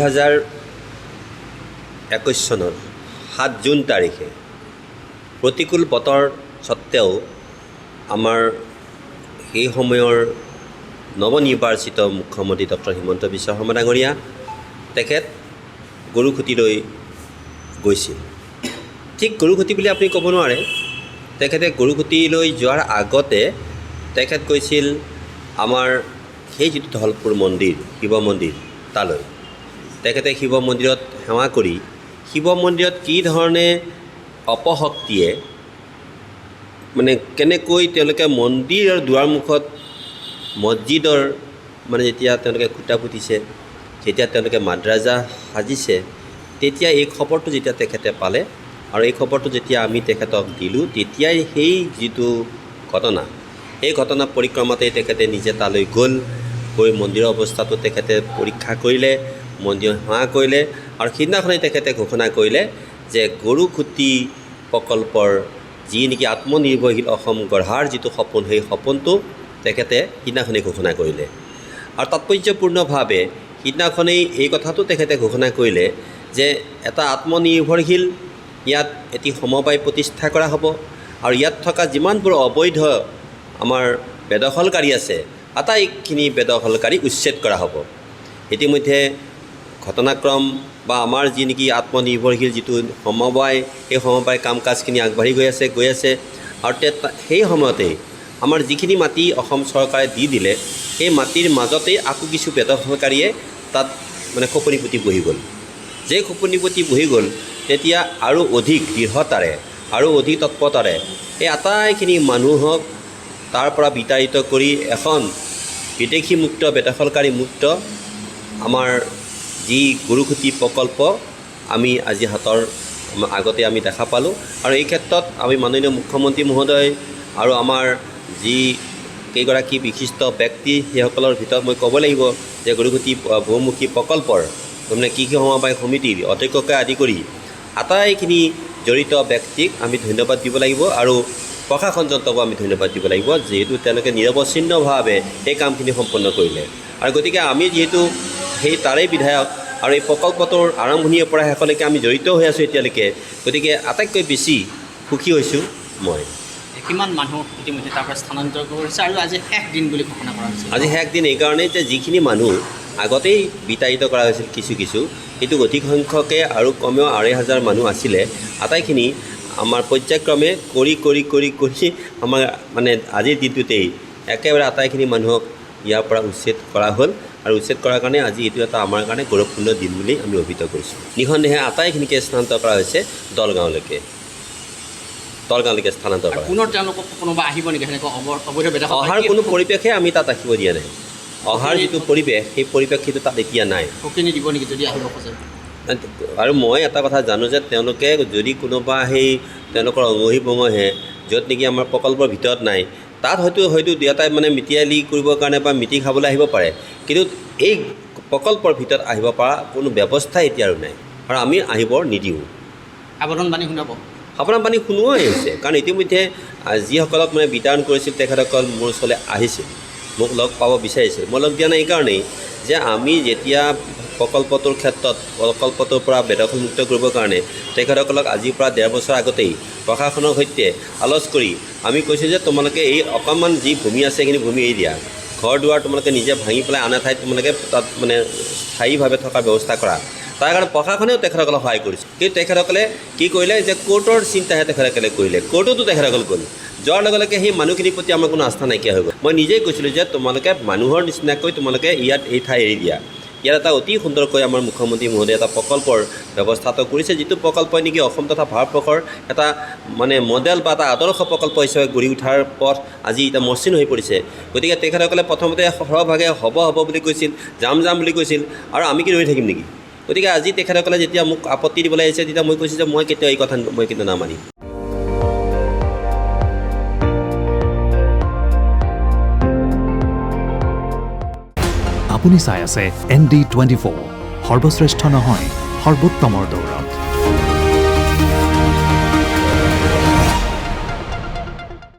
2021 চনৰ 7 জুন তাৰিখে প্ৰতিকূল বতৰ সত্ত্বেও আমাৰ সেই সময়ৰ নৱনিৰ্বাচিত মুখ্যমন্ত্ৰী ডক্টৰ হিমন্ত বিশ্ব শৰ্মা ডাঙৰীয়া তেখেত গৰুখুটিলৈ গৈছিল। ঠিক গৰুখুটি বুলি আপুনি ক'ব নোৱাৰে, তেখেতে গৰুখুটিলৈ যোৱাৰ আগতে তেখেত গৈছিল আমাৰ সেই যিটো ধলপুৰ মন্দিৰ, শিৱ মন্দিৰ, তালৈ। তেখেতে শিৱ মন্দিৰত সেৱা কৰি শিৱ মন্দিৰত কি ধৰণে অপশক্তিয়ে কেনেকৈ তেওঁলোকে মন্দিৰৰ দুৱাৰমুখত মছজিদৰ যেতিয়া তেওঁলোকে খুঁটা পুতিছে, যেতিয়া তেওঁলোকে মাদ্ৰাজা সাজিছে, তেতিয়া এই খবৰটো যেতিয়া তেখেতে পালে আৰু এই খবৰটো যেতিয়া আমি তেখেতক দিলোঁ, তেতিয়াই সেই যিটো ঘটনা, সেই ঘটনা পৰিক্ৰমাতেই তেখেতে নিজে তালৈ গ'ল, গৈ মন্দিৰৰ অৱস্থাটো তেখেতে পৰীক্ষা কৰিলে, মন্দিৰত সেৱা কৰিলে আৰু সিদিনাখনেই তেখেতে ঘোষণা কৰিলে যে গৰুখুটি প্ৰকল্পৰ যি নেকি আত্মনিৰ্ভৰশীল অসম গঢ়াৰ যিটো সপোন, সেই সপোনটো তেখেতে সিদিনাখনেই ঘোষণা কৰিলে। আৰু তাৎপৰ্যপূৰ্ণভাৱে সিদিনাখনেই এই কথাটো তেখেতে ঘোষণা কৰিলে যে এটা আত্মনিৰ্ভৰশীল ইয়াত এটি সমবায় প্ৰতিষ্ঠা কৰা হ'ব আৰু ইয়াত থকা যিমানবোৰ অবৈধ আমাৰ বেদখলকাৰী আছে, আটাইখিনি বেদখলকাৰী উচ্ছেদ কৰা হ'ব। ইতিমধ্যে ঘটনাক্ৰম বা আমাৰ যি নেকি আত্মনিৰ্ভৰশীল যিটো সমবায়, সেই সমবায় কাম কাজখিনি আগবাঢ়ি গৈ আছে আৰু সেই সময়তেই আমাৰ যিখিনি মাটি অসম চৰকাৰে দি দিলে, সেই মাটিৰ মাজতেই আকৌ কিছু বেদখলকাৰীয়ে তাত খোপনি পুতি বহি গ'ল। যেই খোপনি পুতি বহি গ'ল, তেতিয়া আৰু অধিক দৃঢ়তাৰে আৰু অধিক তৎপৰতাৰে এই আটাইখিনি মানুহক তাৰ পৰা বিতাড়িত কৰি এখন বিদেশীমুক্ত বেদখলকাৰী মুক্ত আমাৰ যি গৰুখুটি প্ৰকল্প আমি আজি হাতৰ আগতে আমি দেখা পালোঁ। আৰু এই ক্ষেত্ৰত আমি মাননীয় মুখ্যমন্ত্ৰী মহোদয় আৰু আমাৰ যি কেইগৰাকী বিশিষ্ট ব্যক্তি, সেইসকলৰ ভিতৰত মই ক'ব লাগিব যে গৰুখুটি বহুমুখী প্ৰকল্পৰ কৃষি সমবায় সমিতিৰ অধ্যক্ষকে আদি কৰি আটাইখিনি জড়িত ব্যক্তিক আমি ধন্যবাদ দিব লাগিব আৰু প্ৰশাসন যন্ত্ৰকো আমি ধন্যবাদ দিব লাগিব, যিহেতু তেওঁলোকে নিৰৱচ্ছিন্নভাৱে এই কামখিনি সম্পন্ন কৰিলে। আৰু গতিকে আমি যিহেতু সেই তাৰেই বিধায়ক আৰু এই প্ৰকল্পটোৰ আৰম্ভণিৰ পৰা শেষলৈকে আমি জড়িত হৈ আছোঁ এতিয়ালৈকে, গতিকে আটাইতকৈ বেছি সুখী হৈছোঁ মই। কিমান মানুহ ইতিমধ্যে তাৰ পৰা স্থানান্তৰ কৰিছে আৰু আজি শেষ দিন বুলি ঘোষণা কৰা হৈছে? আজি শেষ দিন এইকাৰণেই যে যিখিনি মানুহ আগতেই বিতাড়িত কৰা হৈছিল কিছু কিন্তু অধিক সংখ্যকে আৰু কমেও ২,৫০০ মানুহ আছিলে, আটাইখিনি আমাৰ পৰ্যায়ক্ৰমে কৰি আমাৰ আজিৰ দিনটোতেই একেবাৰে আটাইখিনি মানুহক ইয়াৰ পৰা উচ্ছেদ কৰা হ'ল আৰু উচ্ছেদ কৰাৰ কাৰণে আজি এইটো এটা আমাৰ কাৰণে গৌৰৱপূৰ্ণ দিন বুলি আমি অভিহিত কৰিছোঁ। নিঃসন্দেহে আটাইখিনিকে স্থানান্তৰ কৰা হৈছে দলগাঁৱলৈকে স্থানান্তৰ কৰা। পুনৰ তেওঁলোকক কোনোবা আহিব নেকি? সেনেকুৱা অবৈধ বেদখল অহাৰ কোনো পৰিৱেশে আমি তাত ৰাখিব দিয়া নাই। অহাৰ যিটো পৰিৱেশ, সেই পৰিৱেশ সেইটো তাত এতিয়া নাই। সকিনি দিব নেকি যদি আহিব খোজে? আৰু মই এটা কথা জানো যে তেওঁলোকে যদি কোনোবা সেই তেওঁলোকৰ অঙহী বঙহে য'ত নেকি আমাৰ প্ৰকল্পৰ ভিতৰত নাই, তাত হয়তো দুয়োটাই মিতিয়ালি কৰিবৰ কাৰণে বা মিটিং খাবলৈ আহিব পাৰে, কিন্তু এই প্ৰকল্পৰ ভিতৰত আহিব পৰা কোনো ব্যৱস্থা এতিয়া আৰু নাই আৰু আমি আহিব নিদিওঁ। আবেদন বাণী শুনাব? আপোনাৰ বাণী শুনোৱাই হৈছে, কাৰণ ইতিমধ্যে যিসকলক বিতৰণ কৰিছিল তেখেতসকল মোৰ ওচৰলৈ আহিছিল, মোক লগ পাব বিচাৰিছিল। মই লগ দিয়া নাই এইকাৰণেই যে আমি যেতিয়া প্ৰকল্পটোৰ ক্ষেত্ৰত প্ৰকল্পটোৰ পৰা বেদখলমুক্ত কৰিবৰ কাৰণে তেখেতসকলক আজিৰ পৰা ১.৫ বছৰ আগতেই প্ৰশাসনৰ সৈতে আলোচ কৰি আমি কৈছোঁ যে তোমালোকে এই অকণমান যি ভূমি আছে সেইখিনি ভূমি এৰি দিয়া, ঘৰ দুৱাৰ তোমালোকে নিজে ভাঙি পেলাই আন এঠাইত তোমালোকে তাত স্থায়ীভাৱে থকাৰ ব্যৱস্থা কৰা। তাৰ কাৰণে প্ৰশাসনেও তেখেতসকলক সহায় কৰিছে, কিন্তু তেখেতসকলে কি কৰিলে যে কোৰ্টৰ চিন্তাহে তেখেতসকলে কৰিলে। কোৰ্টতো তেখেতসকল গ'ল, যোৱাৰ লগে লগে সেই মানুহখিনিৰ প্ৰতি আমাৰ কোনো আস্থা নাইকিয়া হৈ গ'ল। মই নিজেই কৈছিলোঁ যে তোমালোকে মানুহৰ নিচিনাকৈ তোমালোকে ইয়াত এই ঠাই এৰি দিয়া। ইয়াত এটা অতি সুন্দৰকৈ আমাৰ মুখ্যমন্ত্ৰী মহোদয়ে এটা প্ৰকল্পৰ ব্যৱস্থাটো কৰিছে, যিটো প্ৰকল্পই নেকি অসম তথা ভাৰতবৰ্ষৰ এটা মডেল বা এটা আদৰ্শ প্ৰকল্প হিচাপে গঢ়ি উঠাৰ পথ আজি এতিয়া মসৃণ হৈ পৰিছে। গতিকে তেখেতসকলে প্ৰথমতে সৰহভাগে হ'ব বুলি কৈছিল, যাম বুলি কৈছিল, আৰু আমি কি ৰৈ থাকিম নেকি? গতিকে আজি তেখেতসকলে যেতিয়া মোক আপত্তি দিবলৈ আহিছে, তেতিয়া মই কৈছোঁ যে মই কেতিয়াও এই কথা কিন্তু নামানিম। আপুনি চাই আছে ND24, সৰ্বশ্ৰেষ্ঠ নহয় সৰ্বোত্তমৰ দৌৰা।